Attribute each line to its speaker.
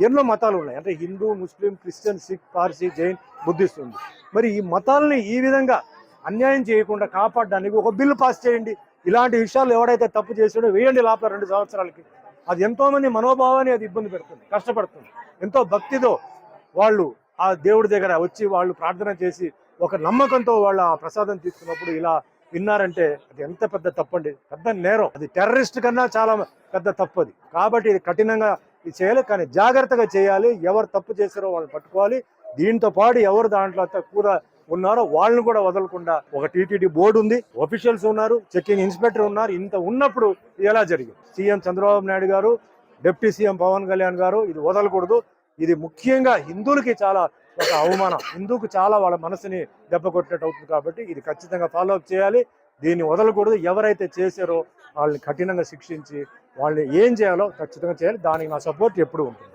Speaker 1: ఎన్నో మతాలు ఉన్నాయి, అంటే Hindu, Muslim, Christian, Sikh, Parsi, Jain, Buddhist ఉంది. మరి ఈ మతాలని ఈ విధంగా అన్యాయం చేయకుండా కాపాడడానికి ఒక బిల్లు పాస్ చేయండి. ఇలాంటి విషయాలు ఎవడైతే తప్పు చేసాడో వేయండి లోపల 2 సంవత్సరాలకి. అది ఎంతోమంది మనోభావాన్ని అది ఇబ్బంది పెడుతుంది, కష్టపడుతుంది. ఎంతో భక్తితో వాళ్ళు ఆ దేవుడి దగ్గర వచ్చి వాళ్ళు ప్రార్థన చేసి ఒక నమ్మకంతో వాళ్ళు ఆ ప్రసాదం తీసుకున్నప్పుడు ఇలా విన్నారంటే అది ఎంత పెద్ద తప్పండి, పెద్ద నేరం. అది టెర్రరిస్ట్ కన్నా చాలా పెద్ద తప్పు అది. కాబట్టి ఇది కఠినంగా ఇది చేయాలి, కానీ జాగ్రత్తగా చేయాలి. ఎవరు తప్పు చేశారో వాళ్ళని పట్టుకోవాలి. దీంతో పాటు ఎవరు దాంట్లో కూడా ఉన్నారో వాళ్ళని కూడా వదలకుండా ఒక టీటీడీ బోర్డు ఉంది, ఆఫీషియల్స్ ఉన్నారు, చెకింగ్ ఇన్స్పెక్టర్ ఉన్నారు. ఇంత ఉన్నప్పుడు ఎలా జరిగింది? సీఎం చంద్రబాబు నాయుడు గారు, డిప్యూటీ సీఎం పవన్ కళ్యాణ్ గారు ఇది వదలకూడదు. ఇది ముఖ్యంగా హిందువులకి చాలా ఒక అవమానం, హిందూకు చాలా వాళ్ళ మనసుని దెబ్బ కొట్టినట్టు అవుతుంది. కాబట్టి ఇది ఖచ్చితంగా ఫాలో అప్ చేయాలి, దీన్ని వదలకూడదు. ఎవరైతే చేశారో వాళ్ళని కఠినంగా శిక్షించి వాళ్ళని ఏం చేయాలో ఖచ్చితంగా చేయాలి. దానికి నా సపోర్ట్ ఎప్పుడు ఉంటుంది.